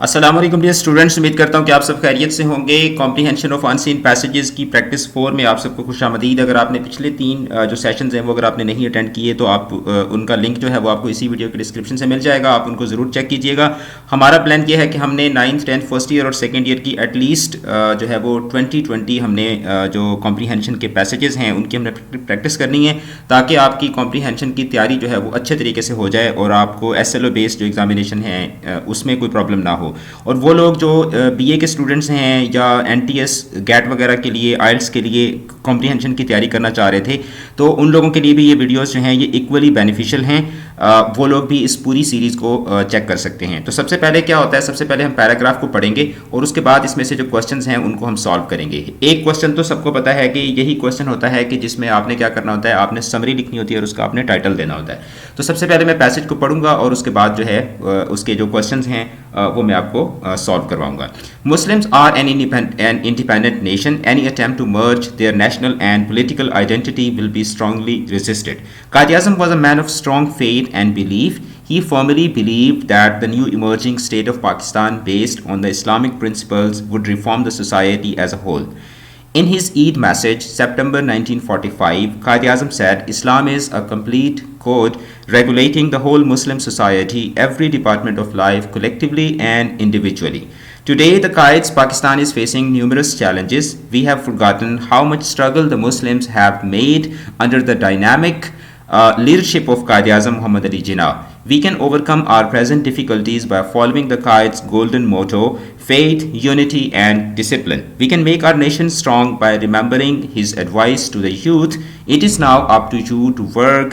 अस्सलाम वालेकुम dear students, उम्मीद करता हूँ कि आप सब खैरियत से होंगे। कॉम्प्रीहेंशन ऑफ अनसीन पैसेजेस की प्रैक्टिस 4 में आप सबको खुशामदीद। अगर आपने पिछले 3 जो सेशंस हैं वो अगर आपने नहीं अटेंड किए तो आप उनका लिंक जो है वो आपको इसी वीडियो के डिस्क्रिप्शन से मिल जाएगा, आप उनको ज़रूर चेक कीजिएगा। हमारा प्लान ये है कि हमने 9th 10th फर्स्ट ईयर और सेकेंड ईयर की एटलीस्ट जो है वो 2020 हमने जो कॉम्प्रीहेंशन के पैसेजेस हैं उनकी हमने प्रैक्टिस करनी है, ताकि आपकी कॉम्प्रीहेंशन की तैयारी जो है वो अच्छे तरीके से हो जाए और आपको SLO बेस्ड जो एग्जामिनेशन है उसमें कोई प्रॉब्लम ना हो। और वो लोग जो BA के स्टूडेंट्स हैं या NTS गैट वगैरह के लिए, IELTS के लिए कॉम्प्रीहेंशन की तैयारी करना चाह रहे थे, तो उन लोगों के लिए भी ये वीडियोस जो हैं ये इक्वली बेनिफिशियल हैं। वो लोग भी इस पूरी सीरीज़ को चेक कर सकते हैं। तो सबसे पहले क्या होता है, सबसे पहले हम पैराग्राफ को पढ़ेंगे और उसके बाद इसमें से जो क्वेश्चंस हैं उनको हम सॉल्व करेंगे। एक क्वेश्चन तो सबको पता है कि यही क्वेश्चन होता है कि जिसमें आपने क्या करना होता है, आपने समरी लिखनी होती है और उसका आपने टाइटल देना होता है। तो सबसे पहले मैं पैसेज को पढ़ूंगा और उसके बाद जो है उसके जो क्वेश्चंस हैं वो मैं आपको सॉल्व करवाऊंगा। Muslims are an independent nation. Any attempt to merge their national and political identity will be strongly resisted. Qaid-e-Azam was a man of strong faith and belief. He firmly believed that the new emerging state of Pakistan, based on the Islamic principles, would reform the society as a whole. In his Eid message, September 1945, Qaid-e-Azam said, Islam is a complete code regulating the whole Muslim society, every department of life, collectively and individually. Today, the Qaid's Pakistan is facing numerous challenges. We have forgotten how much struggle the Muslims have made under the dynamic leadership of Qaid-e-Azam Muhammad Ali Jinnah. We can overcome our present difficulties by following the Qaid's golden motto, faith, unity and discipline. We can make our nation strong by remembering his advice to the youth. It is now up to you to work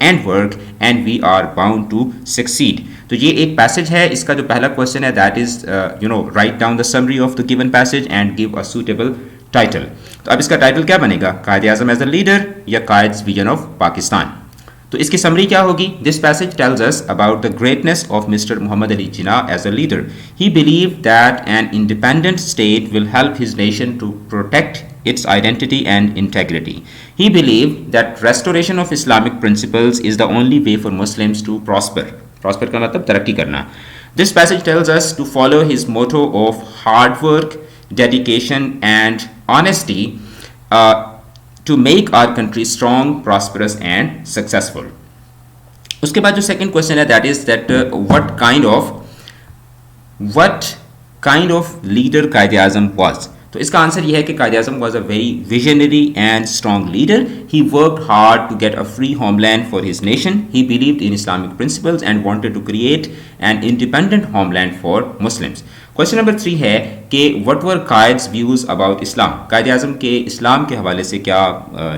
and we are bound to succeed. तो ये एक passage है, इसका जो पहला question है that is write down the summary of the given passage and give a suitable title. तो अब इसका टाइटल क्या बनेगा, कायद-ए-आज़म एज अ लीडर या कायद्स विजन ऑफ पाकिस्तान। तो इसकी समरी क्या होगी, this passage tells us about the greatness of mister Mohammad Ali Jinnah as a leader. He believe that an independent state will help his nation to protect its identity and integrity. He believed that restoration of Islamic principles is the only way for Muslims to prosper. Prosper का मतलब तरक्की करना. This passage tells us to follow his motto of hard work, dedication and honesty to make our country strong, prosperous and successful. उसके बाद जो second question है that is that what kind of leader Qaid-e-Azam was. तो इसका answer यह है कि Quaid-e-Azam was a very visionary and strong leader. He worked hard to get a free homeland for his nation. He believed in Islamic principles and wanted to create an independent homeland for Muslims. Question number 3 है कि what were Quaid's views about Islam. Quaid-e-Azam के इस्लाम के हवाले से क्या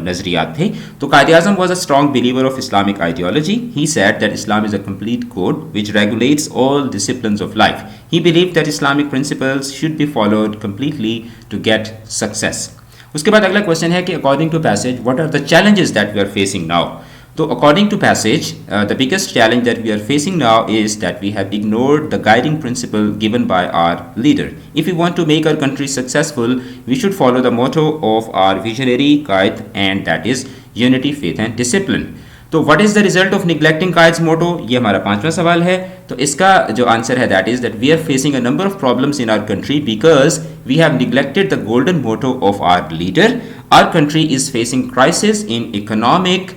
नज़रियात थे. तो Quaid-e-Azam was a strong believer of Islamic ideology. He said that Islam is a complete code which regulates all disciplines of life. He believed that Islamic principles should be followed completely to get success. उसके बाद अगला question है कि according to passage, what are the challenges that we are facing now? तो according to passage, the biggest challenge that we are facing now is that we have ignored the guiding principle given by our leader. If we want to make our country successful, we should follow the motto of our visionary Qaid, and that is unity, faith and discipline. तो what is the result of neglecting Quaid's motto, ये हमारा 5वां सवाल है. तो इसका जो answer है that is that we are facing a number of problems in our country because we have neglected the golden motto of our leader. Our country is facing crisis in economics,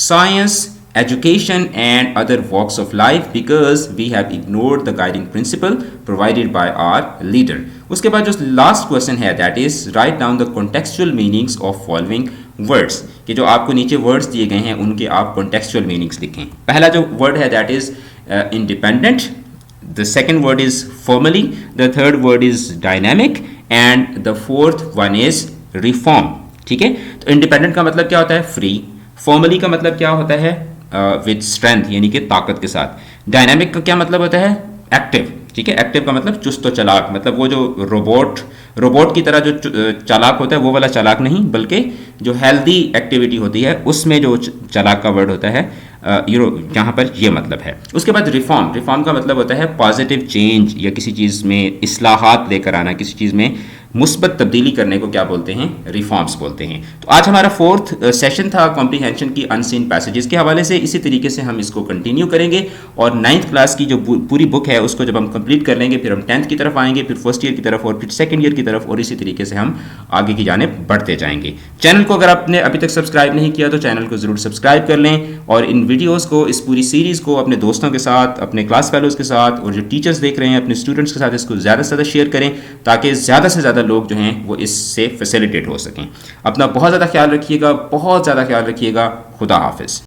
science, education and other walks of life because we have ignored the guiding principle provided by our leader. उसके बाद जो last question है that is write down the contextual meanings of following words. कि जो आपको नीचे words दिए गए हैं उनके आप कॉन्टेक्चुअल मीनिंग्स लिखें. पहला जो वर्ड है that is independent, the second word is formally, the third word is dynamic and the fourth one is reform. ठीक है. तो इंडिपेंडेंट का मतलब क्या होता है, फ्री. फॉर्मली का मतलब क्या होता है, विद स्ट्रेंथ यानी कि ताकत के साथ. डायनामिक का क्या मतलब होता है, एक्टिव. ठीक है. एक्टिव का मतलब चुस्त व चालाक, मतलब वो जो रोबोट की तरह जो चालाक होता है वो वाला चालाक नहीं, बल्कि जो हेल्दी एक्टिविटी होती है उसमें जो चालाक का वर्ड होता है यहाँ पर ये मतलब है. उसके बाद रिफॉर्म का मतलब होता है पॉजिटिव चेंज या किसी चीज़ में इस्लाहात लेकर आना, किसी चीज़ में मुस्बत तब्दीली करने को क्या बोलते हैं, रिफॉर्म्स बोलते हैं। तो आज हमारा फोर्थ सेशन था कॉम्प्रीहेंशन की अनसीन पैसेजेस के हवाले से। इसी तरीके से हम इसको कंटिन्यू करेंगे और 9th क्लास की जो पूरी बुक है उसको जब हम कंप्लीट कर लेंगे फिर हम 10th की तरफ आएंगे, फिर फर्स्ट ईयर की तरफ और फिर सेकंड ईयर की तरफ, और इसी तरीके से हम आगे की जानिब बढ़ते जाएंगे। चैनल को अगर आपने अभी तक सब्सक्राइब नहीं किया तो चैनल को ज़रूर सब्सक्राइब कर लें और इन वीडियोज़ को, इस पूरी सीरीज़ को अपने दोस्तों के साथ, अपने क्लास फेलोज़ के साथ और जो टीचर्स देख रहे हैं अपने स्टूडेंट्स के साथ इसको ज़्यादा से ज़्यादा शेयर करें ताकि ज़्यादा से ज़्यादा लोग जो हैं वो इससे फैसिलिटेट हो सकें। अपना बहुत ज़्यादा ख्याल रखिएगा, बहुत ज़्यादा ख्याल रखिएगा। खुदा हाफिज़।